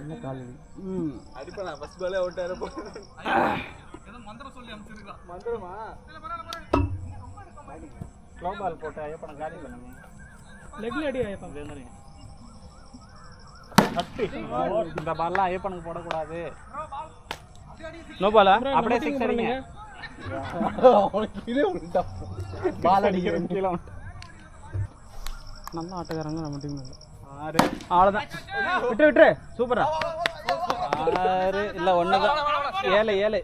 என்ன கால் அடிப்பா ஃபர்ஸ்ட் பாலே அவுட் ஆறப்போ ஏதோ மந்திரம் சொல்லி அனுப்பிச்சிருக்கான் மந்திரமா ஸ்லோ பால் போட்டு ஐயப்பன காலி பண்ணுங்க லெக்ல அடி ஐயப்பன் வேணுங்க இந்த பால்லாம் ஐயப்பனுக்கு போடக்கூடாது நோ பாலா அப்படியே சிக்ஸ் அடிங்க பால் அடிக்கிறேன் கீழே நல்லா ஆட்டக்காரங்க நம்ம டீம்ல 6 அவ்வளோதான் விட்டு சூப்பரா 6 இல்லை 1 தான் 7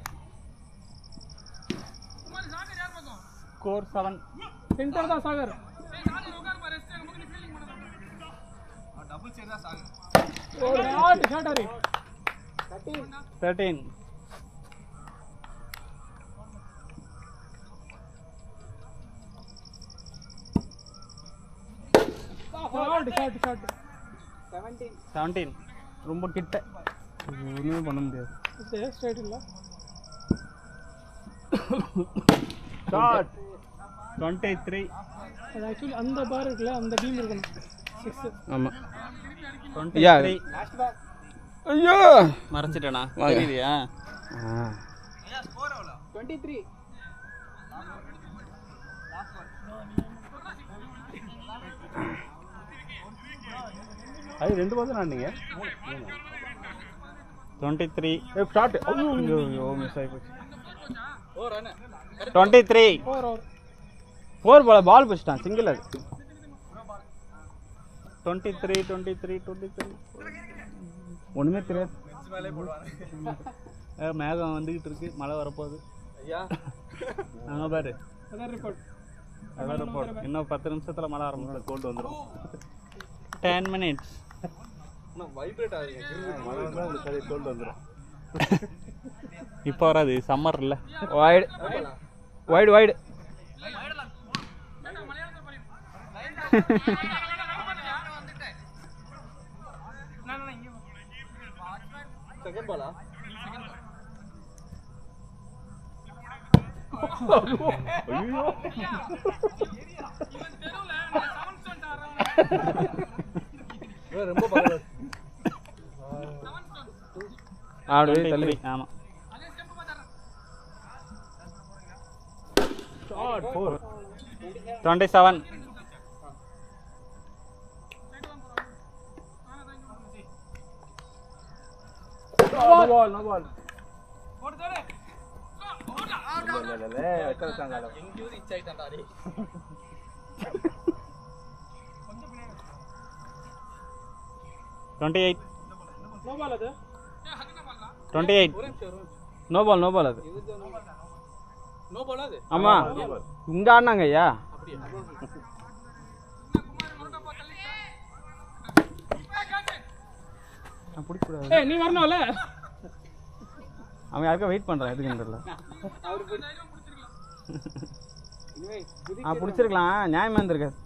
ஸ்கோர் 7 சென்டர் தான் சாகர் டபுள் சேர் தான் சாகர் 13 17 ரொம்ப கிட்ட ஒண்ணுமே பண்ண முடியாது ஸ்ட்ரைட் இல்ல ஷாட் 23 அது एक्चुअली அந்த பார் இருக்குல அந்த பீம் இருக்கணும் 6 ஆமா 23 ஐயோ மறந்துட்டேனா தெரியுதியா ஐயா ஸ்கோர் எவ்வளவு 23 அது ரெண்டு பால் ஆடுனீங்க 23 ஸ்டார்ட் ஐயோ மிஸ் ஆயி போச்சு ஓ ரன் 23 4 பால் போச்சுட்டான் சிங்கிள் அது 23 ஒண்ணுமே தெரியாது மேகம் வந்துகிட்டு இருக்கு மழை வரப்போகுது ஐயா அங்க பாரு வெதர் ரிப்போர்ட் இன்னும் 10 நிமிஷத்துல மழை ஆரம்பிச்சு கோல்ட் வந்துடும் 10 minutes வைப்ரேட் ஆகுது மழை வந்தா உங்களுக்கு கோல்ட் வந்துடும் இப்போ வராது சம்மர் இல்ல வைடு செகண்ட் பாலா ஐயோ ரொம்ப பரவாயில்லை ஆடுவே தள்ளி ஆமா ஷாட் 4 27 no ball போடு தரே இல்ல வெக்கறதாங்கல எங்கயூ ரீச் ஆயிட்டான்டா டேய் கொஞ்சம் பின்னாடி 28 no ball அது 28 no ball அது நோ பால் அது ஆமா இங்க ஆடுனாங்க ஐயா அப்படியே நான் புடிக்க கூடாது ஏய் நீ வரணும்ல அவன் யாருக்கா வெயிட் பண்றான் எதுக்குன்றல அவர் புடிச்சிருக்கலாம் புடிச்சிருக்கலாம் நியாயமா இருந்திருக்காது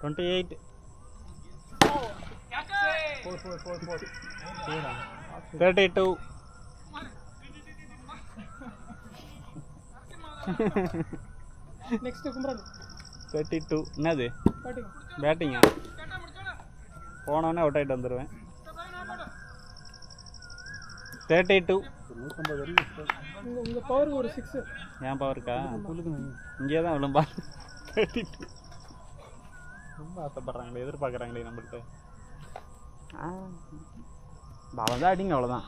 28 32 நெக்ஸ்ட் கும்ரன் 32 என்னது பேட்டிங்கா போனவனே அவுட் ஆயிட்டு வந்துடுவேன் 32 உங்க பவர் ஒரு 6 ஏன் பவருக்கா இங்கே தான் விழும்பா 32 ரொம்ப ஆசைப்படுறாங்களே எதிர்பார்க்குறாங்களே நம்மள்கிட்ட பாலம் தான் அடிங்க அவ்வளோதான்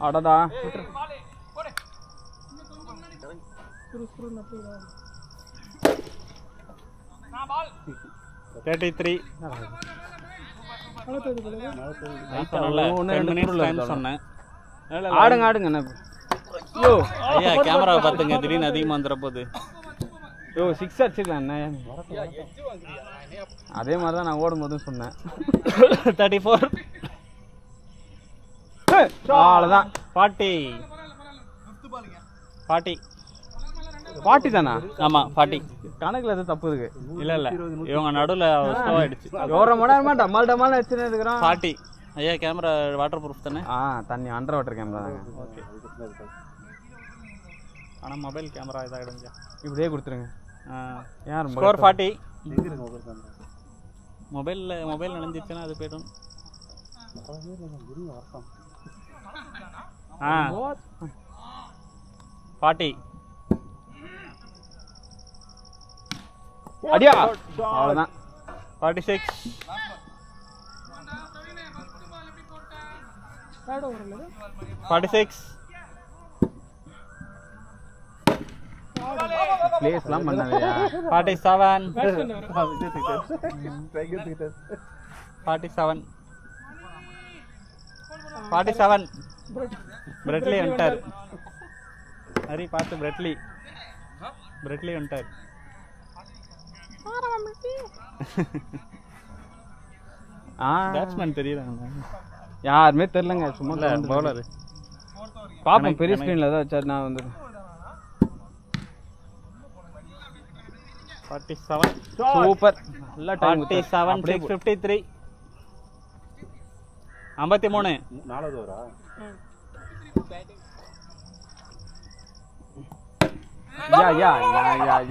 அடடா 33 சொன்னேன் ஆடுங்க ஆடுங்க ஐயா கேமராவை பார்த்துங்க திடீர்னு அதிகமாக வந்துட போகுது யோ 6 அடிச்சுக்கலாம் என்ன அதே மாதிரி தான் நான் ஓடும்போதும் சொன்னேன் 34 அவ்வளோதான் 40 தானா ஆமாம் 40 கணக்கில் எதுவும் தப்பு இருக்கு இல்லை இவங்க நடுவில் ஆயிடுச்சு ஒரு மணி நேரமா டமால் வச்சுன்னு இருக்கிறோம் 40 ஐயா கேமரா வாட்டர் ப்ரூஃப் தானே தண்ணி அண்டர் வாட்டர் கேமரா தாங்க ஓகே ஆனால் மொபைல் கேமரா இதாகிடுங்க இப்படியே கொடுத்துருங்க யார் ஸ்கோர் 40 மொபைல் நனைஞ்சிச்சுன்னா அது போய்டும். ஆ 40. அடியா அவ்வளோதான். 46. 46. பிளேஸ்லாம் பண்ணாதயா. 47. 47. 47. பிரெட்லி வந்துட்டார். ஹரி பார்த்து பிரெட்லி வந்துட்டார். பேட்ஸ்மேன் தெரியுறாங்க யாருமே தெரியலங்க. சும்மா பவுலர் பாப்போம். பெரிய ஸ்கிரீன்ல தான் வச்சாரு. நான் வந்து 47. சூப்பர். நல்ல டைம். 47. 653. 53. நாலாவது ஓவரா?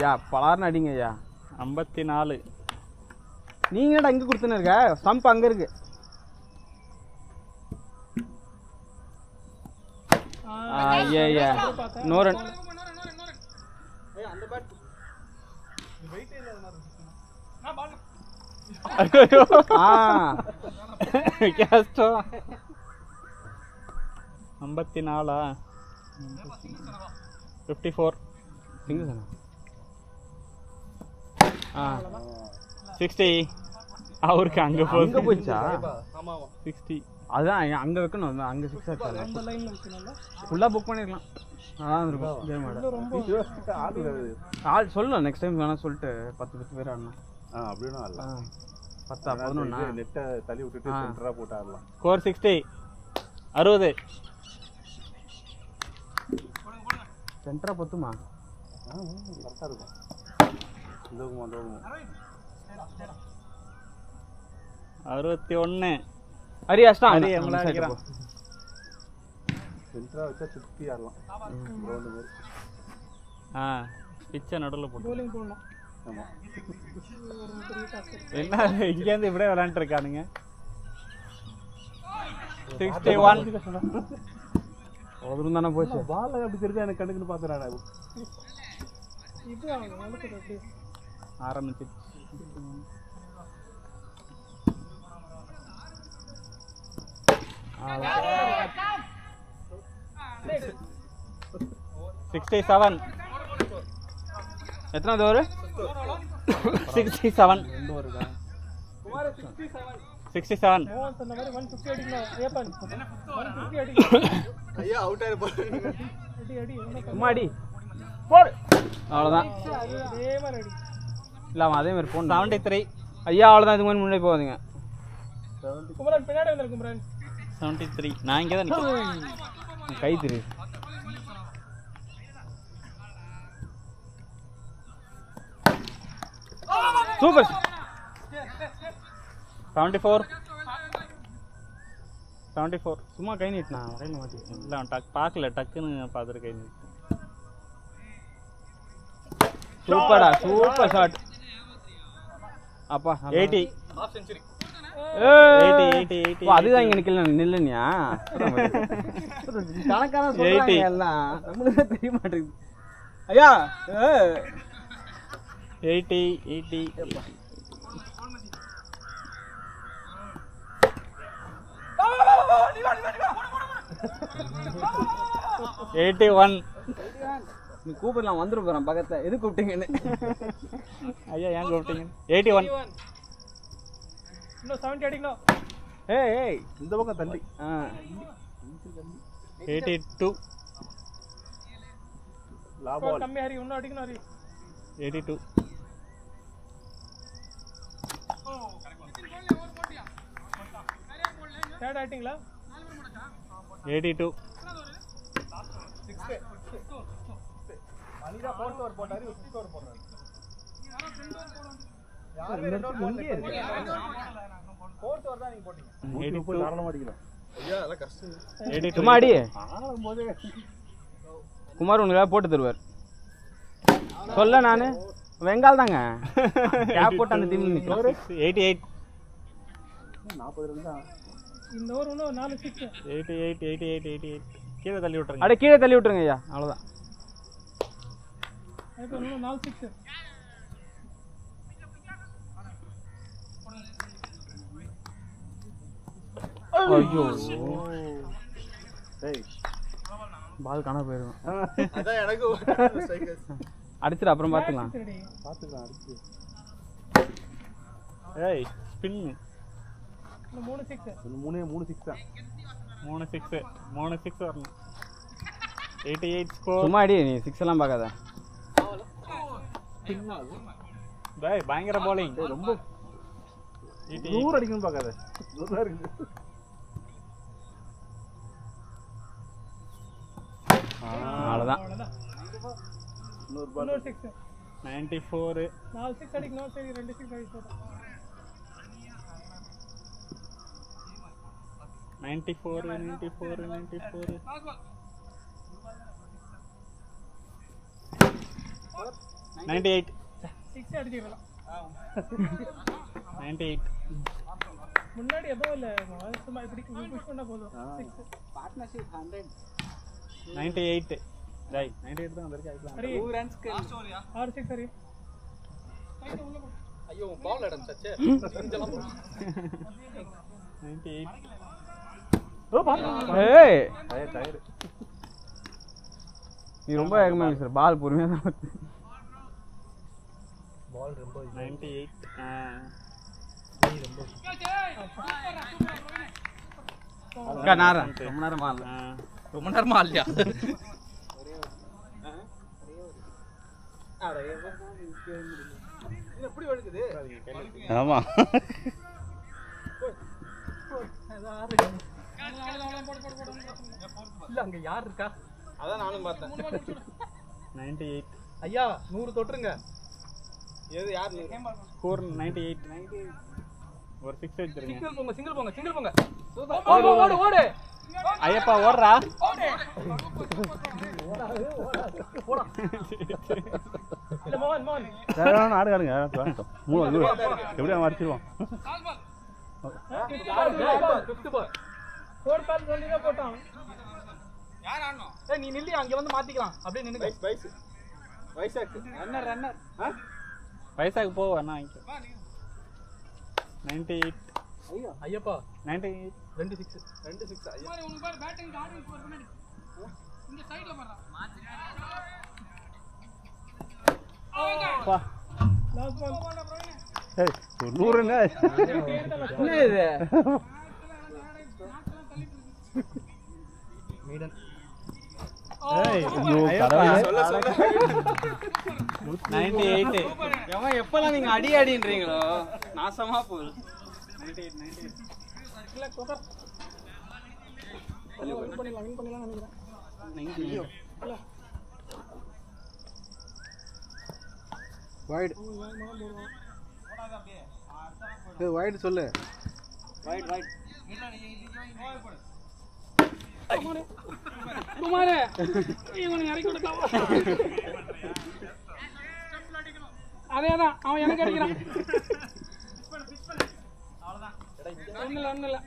யா பலார்னு அடிங்க ஐயா. 54. நீங்க என்னடா இங்க கொடுத்துன்னு இருக்க? ஸ்டம்ப் அங்க இருக்கு. ஐயா நூறு. கேஸ்டோ 54. 54. 60. அவருக்கு அங்க போச்சா? 60. அதான் அங்க வைக்கணும். அங்க 6 ஃபுல்லா புக் பண்ணிருக்கலாம். ஆள் சொல்லலாம். நெக்ஸ்ட் டைம் வேணா சொல்லிட்டு 10 பேர் ஆடலாம். அப்படின்னா ஆடலாம். 10 11 நெட்டை தள்ளி விட்டுட்டு சென்டரா போட்டு ஆடலாம். ஸ்கோர் 60. 60. சென்டரா பத்துமா? கரெக்டா இருக்கும். இந்தோகுமா 61. ஹரி அஷ்டா. ஹரி எங்களை அடிக்கிறான். சென்டரா வச்சா சுத்தி ஆடலாம். ரவுண்ட் மாதிரி. பிச்சை நடுவில் போட்டு bowling போடலாம். ஆமா. என்ன இங்கேருந்து இப்படியே விளையாண்டு இருக்கானுங்க. 61. ஒரு தானே போச்சு. பால் அப்படி தெரிஞ்சா எனக்கு கண்ணுக்குன்னு பாத்துறாடா. இது அவனுக்கு ரெடி ஆரம்பிச்சு. 67. எத்தனாவது ஓவர்? 67. 67. மோகன் சொன்ன மாதிரி 150 அடிக்கலாம். ஏப்பன் 150 அடிக்கலாம். ஐயா அவுட் ஆயிரு போறீங்க. அடி சும்மா அடி போடு. அவ்வளவுதான். அதே மாதிரி அடி. இல்ல அவன் அதே மாதிரி போன். 73. ஐயா அவ்வளவுதான். இதுக்கு முன்னாடி போகாதீங்க. குமரன் பின்னாடி வந்திருக்கு குமரன். 73. நான் இங்கே தான் நிற்கிறேன். கை திரு. சூப்பர். 74. 74. சும்மா கை நீட்டினா வரையில மாட்டிக்கிட்டேன். இல்லை அவன் பார்க்கல, டக்குன்னு பார்த்துட்டு கை நீட்டு. சூப்பர்டா, சூப்பர் ஷாட். அப்பா 80. 80. அதுதான் இங்க நிக்கல நில்லுனியா? கணக்கான சொல்றாங்க எல்லாம். நம்மளுக்கு தெரிய மாட்டேங்குது. ஐயா 80. 81. நீ கூப்பிடலாம் வந்துட்டு போறேன் பக்கத்துல. எது கூப்பிட்டீங்கன்னு? ஐயா ஏன் கூப்பிட்டீங்க? 81. இன்னும் 70 அடிக்கலாம். ஏய் இந்த பக்கம் தள்ளி. 82. லாபால் கம்மி ஹரி இன்னும் அடிக்கணும் ஹரி. 82. தேர்ட் ஆயிட்டீங்களா? 82. அனிதா 4th ஓவர் போட்டாரு, 5th ஓவர் போறாரு. யாரு ரெண்டு ஓவர் இங்கே இருக்கு. 4th ஓவர் தான் நீங்க போட்டீங்க. 82. தாராளமா அடிக்கலாம். ஐயா அதெல்லாம் கஷ்டம். 82. சும்மா அடி. ஆடும்போதே குமார் உங்களுக்கு போட்டு தருவார். சொல்ல நானு வெங்கால் தாங்க. கேப் போட்டு அந்த டீம்ல நிக்கிறேன். 88. 40 ரன் தான். இந்த ஓவர் இன்னும் 4 6. 88 கீழே தள்ளி விட்டுருங்க. அட கீழே தள்ளி விட்டுருங்க ஐயா, அவ்வளோதான். இப்போ இன்னும் 4 6. ஐயோ டேய் பால் காண போயிடும். அதான் எனக்கு அடிச்சிட்டு அப்புறம் பார்த்துக்கலாம். சரி. பாத்துக்கலாம் அடுத்து. ஏய் ஸ்பின். இன்னும் 3 6. 3 6 தான். 3 6 வரணும். 88 ஸ்கோர். சும்மா அடி, நீ 6 எல்லாம் பார்க்காத. டேய் பயங்கர bowling. ரொம்ப தூரம் அடிக்கணும் பார்க்காத. தூரம் இருக்கு. அவ்வளோதான். அவ்வளவுதான். இன்னொரு பால். இன்னொரு 6. 94. 4 6 அடிக்கணும். சரி 2 6 அடிச்சு போட்டோம். 94. 98. 6 அடிச்சிடலாம். 98. முன்னாடி எதுவும் இல்ல, சும்மா இப்படி புஷ் பண்ணா போதும். 6. 98. டேய் 98 தான் வந்திருக்கு. அதுக்கு சரி 2 ரன்ஸ்க்கு லாஸ்ட் ஓவரியா 6 6 சரி. ஐயோ பால் அடஞ்சாச்சே 98. ஏய் டயர். நீ ரொம்ப வேகமா வீசுற, பால் பொறுமையா தான் வருது. பால் ரொம்ப 98. அக்கா நாரா ரொம்ப நேரமா இல்ல. ரொம்ப நேரமா இல்லையா? இது எப்படி வழுக்குது ஆமா இல்ல அங்க யார் இருக்கா? அதான் நானும் பார்த்தேன். 98. ஐயா 100 தொட்டுருங்க. எது யார் ஸ்கோர் 98. ஒரு 6 அடிச்சிருங்க. சிங்கிள் போங்க. ஓடு ஓடு. ஐயப்பா ஓடுறா. இல்ல மோகன் சரியான ஆடு காடுங்க. எப்படியா அடிச்சிருவான். 5th பால். 4 பால் சொல்லியே போட்டான். யார் ஆடணும்? ஏய் நீ நில்லி அங்க வந்து மாத்திக்கலாம். அப்படியே நின்னுங்க. வைசாக் ரன்னர். பைசாக்கு போ அண்ணா வாங்கிக்கோ. 98. ஐயப்பா 98. 2 6 ஐயா. உங்க பாரு பேட்டிங் ஆர்டர் ஸ்கோர் பண்ணி இந்த சைடுல போறா. பா லாஸ்ட் பால். ஏய் 100 ரன். என்ன இது? மீடன். ஏய் ஐயப்பா. கடவுளே. 98. எவன் எப்பெல்லாம் நீங்க அடி அடின்றீங்களோ நாசமா போகுது. 98. இல்ல கோகர். வின் பண்ணிடலாம் நினைக்கிறேன். இல்ல வைட். ஏய் வைட் சொல்லு. குமாரே இவனுக்கு இறக்கி விடலாம். அதேதான் அவன் எனக்கு அடிக்கிறான். ஒண்ணும் இல்ல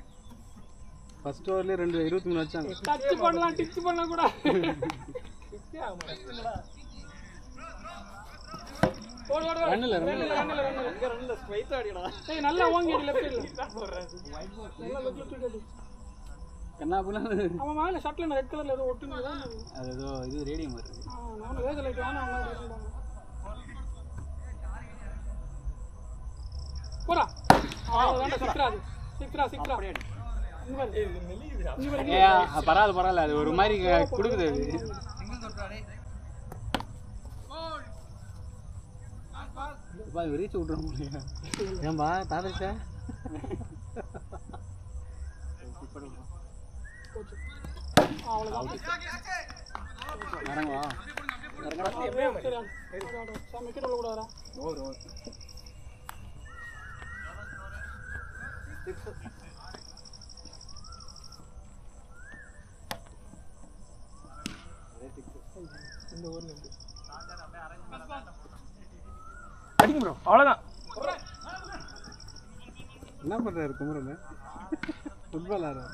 ஃபர்ஸ்ட் ஓவர்ல 23 அடிச்சாங்க. டச் பண்ணலாம் டிச் பண்ண கூட. ஓடு ரன்ல ஸ்ட்ரைட் அடிடா. ஏய் நல்லா ஓங்கி அடி லெஃப்ட் சைடுல. நல்லா லெஃப்ட்ல தூக்கி அடி. என்ன பண்ண அவன் மேல ஷர்ட்ல ரெட் கலர்ல ஏதோ ஒட்டுனது தான். அது ஏதோ இது ரேடியம் வருது. நான் வேக லைட் ஆனா அவங்க சொல்றாங்க. போடா. வேண்டாம் சிக்ரா. பரவாயில்ல அது ஒரு மாதிரி கொடுக்குது அது. ரீச் விட்டுறோம் ஏன்பா தாத்தா இறங்குவா அவ்வளவுதான். என்ன என்ன பண்றாரு குமரன்? ஃபுட்பால் ஆடுறாரு.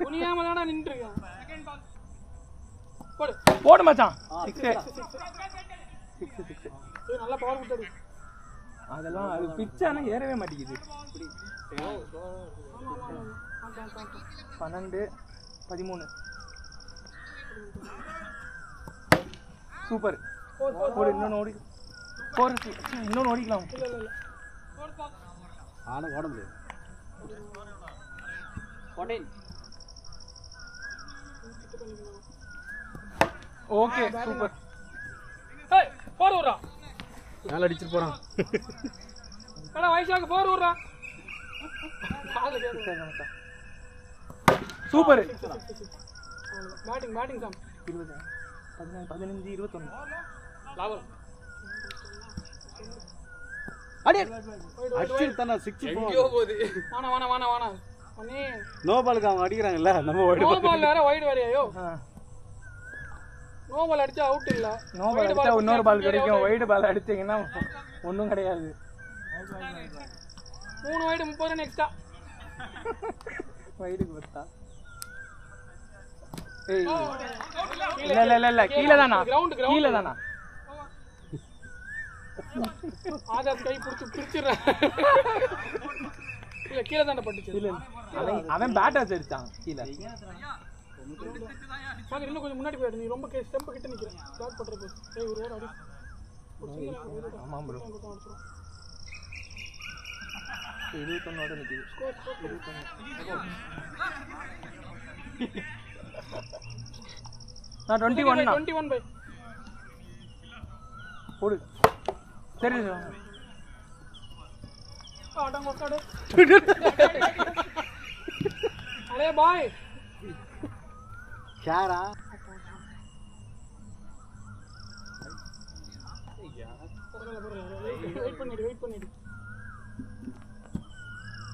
குனியாம தான நின்னுட்டு போடு போடு மச்சான் 6 நல்லா பவர் விட்டுடு. அதெல்லாம் அது பிச்சானா ஏறவே மாட்டேங்குது. 12 13 சூப்பர். போடு இன்னொன்னு ஓடி போடு இன்னொன்னு ஓடிக்கலாம். ஆனா ஓட முடியாது. 14 ஓகே சூப்பர். ஏய் போர் ஊரா மேல அடிச்சிட்டு போறான். கடா வைசாக்கு போர் ஊரா. சூப்பர். பேட்டிங் சாம் 20 14 15 21 லாவல் அடி அடிச்சிட்டு தான 6 எங்கயோ போகுது. வானா அண்ணே நோ பாலுக்கு அவங்க அடிக்கறாங்கல்ல நம்ம ஓடி நோ பால் வேற வைட் வேறயோ. நோ பால் அடிச்சா அவுட் இல்ல. நோ பால் அடிச்சா இன்னொரு பால் கிடைக்கும். வைட் பால் அடிச்சீங்கன்னா ஒண்ணும் கிடையாது. 3 வைட் 30 ரன் எக்ஸ்ட்ரா. வைடுக்கு வந்தா ஏய் இல்ல கீழ தானா கீழ தானா ஆகாஷ் கை புடிச்சு பிரிச்சிரா. இல்ல கீழ தான பட்டுச்சு. இல்ல அவன் பேட் அடிச்சான் கீழ. சாங்க இன்னும் கொஞ்சம் முன்னாடி போயிடு. நீ ரொம்ப ஸ்டெம்ப் கிட்ட நிக்கிற. பேட் பண்றது. ஏய் ஒரு ஓவர் அடி. ஆமா ப்ரோ 21 ஓட நிக்குது. நான் 21 பை போடு. சரி ஆடங்க ஒக்காடு. அரே பாய் யாரா வெயிட் பண்ணிடு.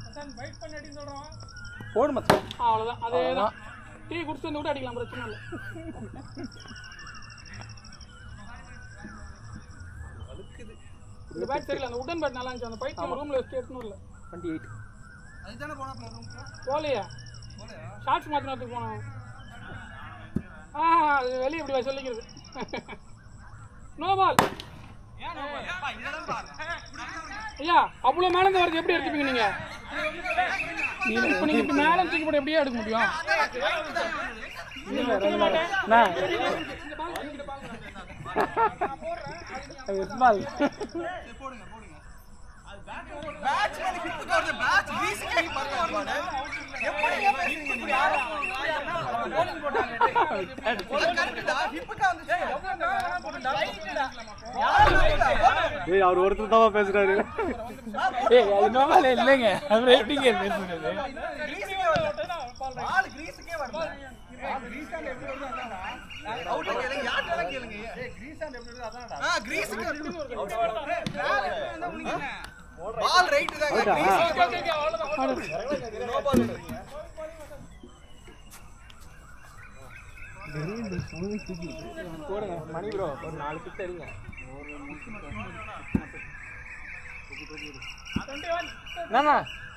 அதான் வெயிட் பண்ணி சொல்றோம். போடு மச்சான். அவ்வளவுதான். அதேதான். டீ குடிச்சு வந்து கூட அடிக்கலாம் பிரச்சனை இல்ல. இந்த பேட் தெரியல. அந்த உடன் பேட் நல்லா இருந்துச்சு. அந்த பைத்தியம் ரூம்ல வச்சு எடுத்துன்னு வரல. 28 அதுதானே போனா ரூம் போலையா ஷார்ட்ஸ் மாத்தினதுக்கு போனோம். அது வெளியே இப்படி சொல்லிக்கிறது. No ball. ஐயா அவ்வளவு மேல இருந்து வரது எப்படி எடுத்துப்பீங்க நீங்க? இப்ப நீங்க இப்ப மேல தூக்கி போட்டு எப்படியே எடுக்க முடியும்? பால் பேட்ஸ்மேன் கிட்ட வருது. பேட்ஸ் வீசிக்கே பறக்க வருவானே. எப்படி பேசுறீங்க நீங்க? போலிங் போட்டாங்க. கரெக்ட்டா ஹிப்ட்டா வந்துச்சு. ஏய் அவர் ஒருத்தர் தான் பேசுறாரு. ஏய் அது நோவால இல்லங்க. அவர் எப்படிங்க பேசுறது? பால் கிரீஸ்க்கே வரல. கிரீஸாண்ட் எப்படி வருது அதான். அவுட் கேளுங்க. யார்ட்ட கேளுங்க. ஏய் கிரீஸாண்ட் எப்படி வருது அதான்டா. கிரீஸ்க்கு பால் ரைட் தாங்க. கிரீஸ் ஓகே அவ்வளவுதான். நோ பால் போடுங்க மணி ப்ரோ ஒரு 4 கிட்ட அடிங்க.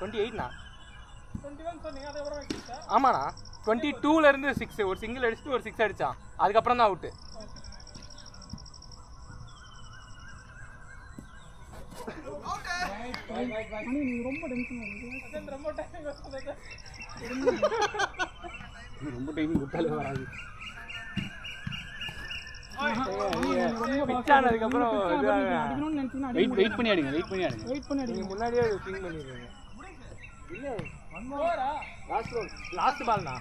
28 ஆமாண்ணா 22ல இருந்து 6 ஒரு சிங்கிள் அடிச்சுட்டு ஒரு 6 அடிச்சான். அதுக்கப்புறம் தான் அவுட்டு. ரொம்ப டைம் குட்டால வராது. அதுக்கப்புறம் வெயிட் பண்ணி ஆடுங்க. நீங்க முன்னாடியே ஸ்விங் பண்ணிடுறீங்க. இல்ல லாஸ்ட் பால்னா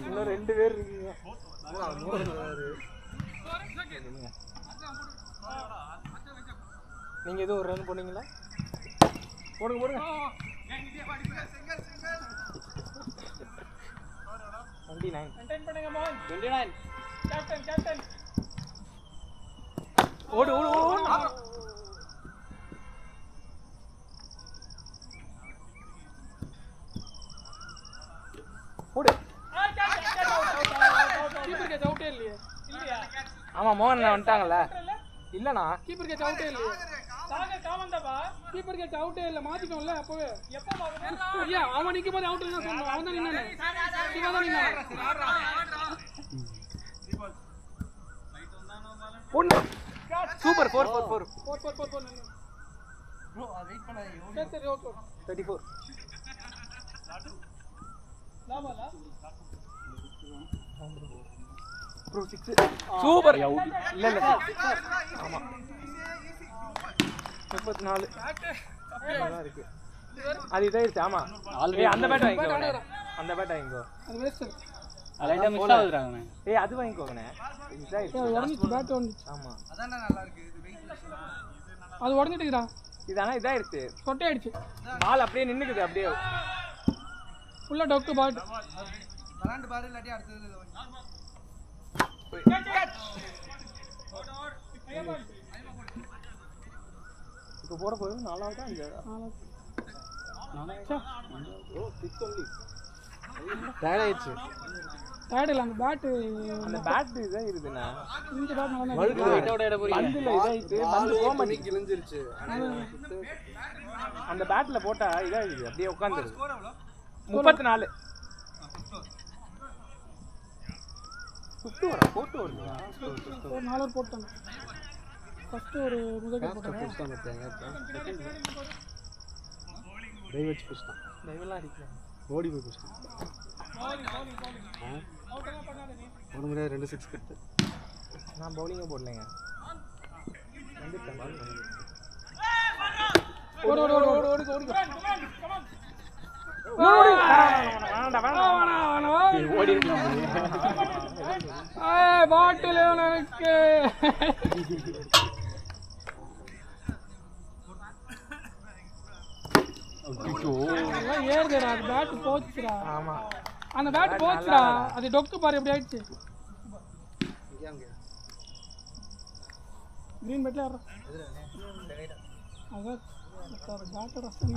இன்னும் 2 பேர் இருக்கீங்க. நீங்க ஏதோ ஒரு ரன் போனீங்களா? போடுங்க 29 மெயின்டைன் பண்ணுங்க மான். 29 கேப்டன் ஓடு ஓடு ஓடு ஓடு கீப்பர் கேட்ச் அவுட்டே இல்லையே. ஆமா மோகன் வந்துட்டாங்கல்ல இல்லண்ணா கீப்பர் கேட்ச் அவுட்டே இல்லையே. கீப்பர் கேட்ச் அவுட்டே இல்ல, மாத்திட்டோம்ல அப்பவே. எப்ப மாத்தணும்? ஐயா அவன் நிக்கும் போது அவுட் இல்ல சொன்னான். அவன் தான் நின்னானே. இவன் தான் நின்னானே. ஒன்னு சூப்பர் 4 4 4 4 ப்ரோ வெயிட் பண்ண சரி ஓகே 34 லாபாலா ப்ரோ 6 சூப்பர் இல்ல இல்ல ஆமா 34 நல்லா இருக்கு அது இதாயிருச்சு ஆமா ஆல்ரெடி அந்த பேட் வாங்கிக்கோ அந்த பேட் வாங்கிக்கோ அது வேஸ்ட். அலைட்டா மிஸ் ஆகுதுறாங்க. ஏய் அது வாங்கிக்கோங்கனே இதாயிருச்சு உடைஞ்சிச்சு பேட் உடைஞ்சிச்சு. ஆமா அதானே நல்லா இருக்கு இது வெயிட்லெஸ் அது உடைஞ்சிட்டுடா. இதானா இதாயிருச்சு சொட்டை ஆயிடுச்சு. பால் அப்படியே நின்னுக்குது அப்படியே ஃபுல்லா டொக்கு பாட். விளையாண்டு பாரு இல்லாட்டி அடுத்தது இப்போ போட போகுது 4ஆவது 5ஆவது டயர்ட் ஆயிடுச்சு. டயர்ட் இல்ல அந்த பேட் இதான் இருக்குண்ணா இந்த பேட் நல்லா பந்துல இதாயிட்டு பந்து போக மாட்டேங்குது கிழிஞ்சிருச்சு. அந்த பேட்ல போட்டா இதாயிடுது அப்படியே உட்காந்துருது. 34 போட்டு வருதா ஒரு 4 ஓவர் போட்டாங்க. ஃபர்ஸ்ட் ஒரு முதல் போட்டாங்க. டைவ் வச்சு புஷ்தான் டைவெல்லாம் அடிக்கலாம் ஓடி போய் புஷ்தான் ஒரு முறை 2 6 கட்டு. நான் பவுலிங்கே போடலைங்க வந்துட்டேன். ஓடு ஓடு ஓடு ஓடு ஓடு ஓடி இருக்கலாம். பாட்டில் எனக்கு ஏறுதுடா. அது பேட் போச்சுடா. ஆமா அந்த பேட் போச்சுடா. அது டொக்கு பாரு எப்படி ஆயிடுச்சு. கிரீன் பேட்ல ஆடுறா. அதான்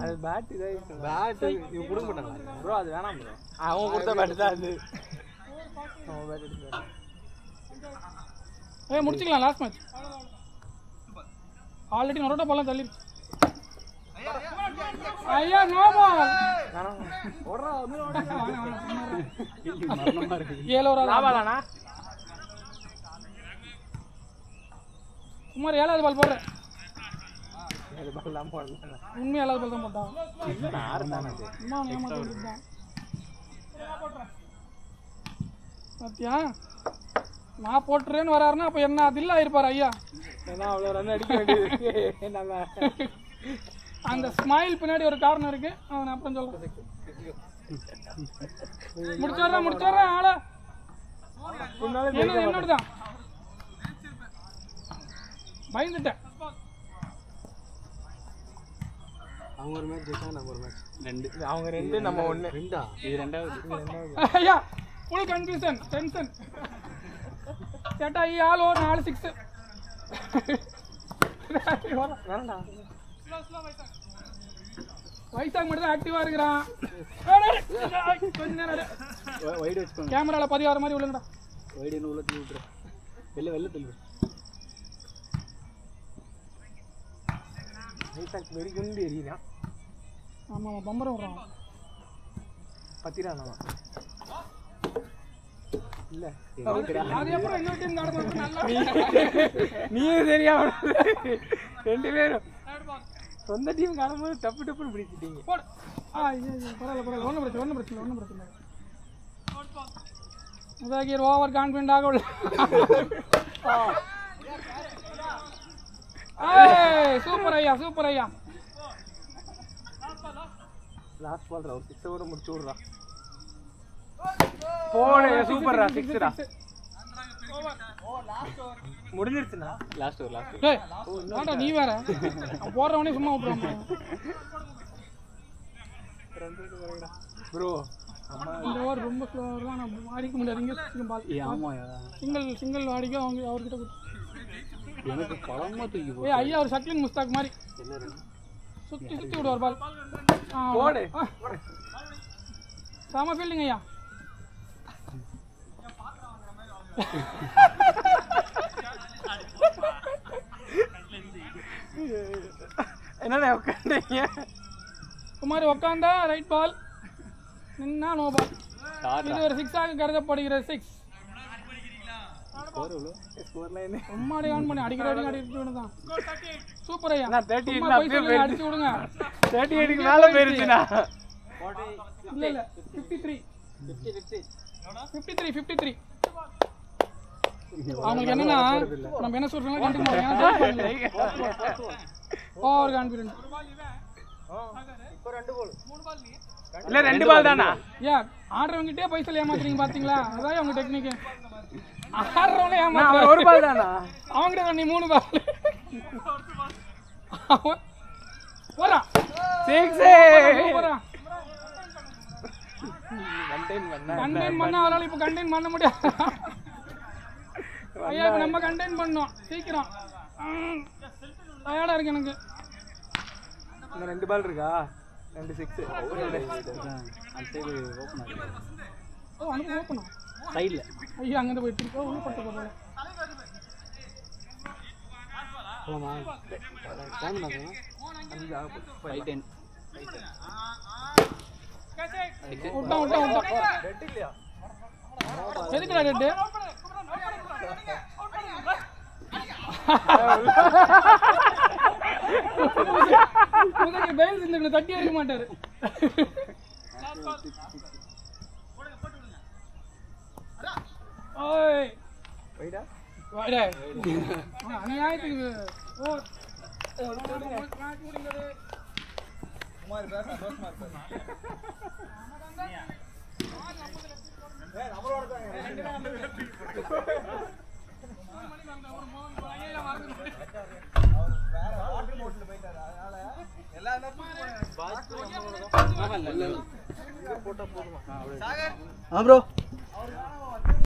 அது பேட் இதாயிடுச்சு. பேட் இது கொடுக்க மாட்டாங்க ப்ரோ. அது வேணாம் ப்ரோ. அவன் கொடுத்த பேட் தான் அது. அவன் பேட் எடுத்து முடிச்சுக்கலாம். லாஸ்ட் மேட்ச் ஆல்ரெடி நொரோட்டா பால்லாம் தள்ளிடுச்சு. ஐயா நோ பால். ஓடுறா ஏழு ஓவர் லாபாலானா சுமார் 7வது பால் போடுறேன். 7 பால் தான் போடலாம். உண்மையா 7வது பால் தான் போட்டான். இல்ல 6 தான் அது. சும்மா ஏமாத்திட்டான். பாத்தியா நான் போட்டுறேன்னு வராருன்னா அப்ப என்ன அது இல்ல ஆயிருப்பாரு ஐயா. ஏன்னா அவ்வளவு ரன் அடிக்க வேண்டியது நல்லா. அந்த ஸ்மைல் பின்னாடி ஒரு காரணம் இருக்கு. அவன் அப்புறம் சொல்றேன். முடிச்சிடுறேன் ஆள என்னோடதான் பயந்துட்டேன். அவங்க ஒரு மேட்ச் ஜெயிச்சா நம்ம ஒரு மேட்ச் 2. அவங்க 2 நம்ம 1. 2ஆ இது ரெண்டாவது. ஐயா ஃபுல் கன்ஃபியூஷன் டென்ஷன். சேட்டா ஈ ஆல் ஓவர் 4 6. வேணாம்டா வைசாக் மட்டும் தான் ஆக்டிவா இருக்கிறான். கொஞ்ச நேரம் வைட் வச்சுக்கோங்க. கேமரால 16 மாதிரி உள்ளங்கடா. வைட் என்ன உள்ள தள்ளி விட்டுரு. வெள்ள தள்ளி. வைசாக் வெரி குண்டு எரியுதான். ஆமா பம்பரம் விடுறான். பத்திரானா இல்ல அது அப்புறம் இன்னொரு டீம் நடந்து நல்லா நீயே தெரியாம 2 பேரும் சொந்த டீம் காணும்போது டப்புன்னு பிடிச்சிட்டீங்க. போடு. பரவாயில்ல ஒன்றும் பிரச்சனை. உதயகிர் ஓவர் கான்ஃபிடென்ட் ஆக சூப்பர் ஐயா. லாஸ்ட் பால் ஒரு 6 ஓவர் முடிச்சு விடுறா. போடு சூப்பர்ரா 6டா. முடிஞ்சிருச்சுனா லாஸ்ட் ஓவர். டேய் வாடா நீ வேற. அவன் போறவனே சும்மா விட்டுறான் ப்ரோ. இந்த ஓவர் ரொம்ப ஸ்லோவா நான் அடிக்க முடியாது. இங்க பால் ஆமாயா சிங்கிள் அடிக்க அவங்க அவர்கிட்ட எனக்கு பழமா தூக்கி ஏய் ஐயா ஒரு ஷட்லிங் முஸ்தாக் மாதிரி சுத்தி சுத்தி விடுவார் பால் போடு சாம ஃபீல்டிங் ஐயா என்னண்ணே உட்காந்துறீங்க குமாரி உட்காந்தா ரைட் பால் நின்னா நோ பால் இது ஒரு 6 ஆக கருதப்படுகிற 6 சும்மாடி ஆன் பண்ணி அடிக்கிற வரைக்கும் அடிச்சு விடுதான் சூப்பர் ஐயா நான் 38 அடிச்சு விடுங்க 38 க்கு மேல போயிருச்சுனா இல்ல இல்ல 53 அவங்களுக்கு என்னன்னா நம்ம என்ன சொல்றோம் கண்டிப்பா ஓவர் கான்ஃபிடன்ட் இப்போ 2 கோல் 3 பால் இல்ல 2 பால் தானா யா ஆடுறவங்கட்டே பைசா ஏமாத்துறீங்க பாத்தீங்களா அதான் அவங்க டெக்னிக் ஆடுறவனே ஏமாத்துற ஒரு பால் தானா அவங்கட்ட நீ 3 பால் போறா 6 போறா கண்டெய்ன் பண்ண அவரால இப்ப கண்டெய்ன் பண்ண முடியாது ஐயா இப்ப நம்ம கண்டெய்ன் பண்ணோம் சீக்கிரம் டயர்டா இருக்கு எனக்கு இந்த 2 பால் இருக்கா 2 6 அந்த சைடு ஓபன் ஆகுது ஓ அனுப்பு ஓபனா சைடுல ஐயா அங்க இருந்து போயிட்டு இருக்கோம் உள்ள பட்டு போறோம் போமா டைம் ஆகுமா 5:10 விட்டா ரெட் இல்லையா எதுக்குடா ரெட் உனக்கு பேல் இந்த தட்டி அடிக்க மாட்டாரு ஓய் வைடா வாடா அநியாயத்துக்கு ஓ மேட்ச் முடிஞ்சது குமார் பேச தோஷமா இருப்பாரு ஏய் நம்மளோட தான் வேற வாட்டர் மோட்ல போயிட்டாரு அதனால எல்லா நேரமும் போட்டா போடுமா சாகர் ப்ரோ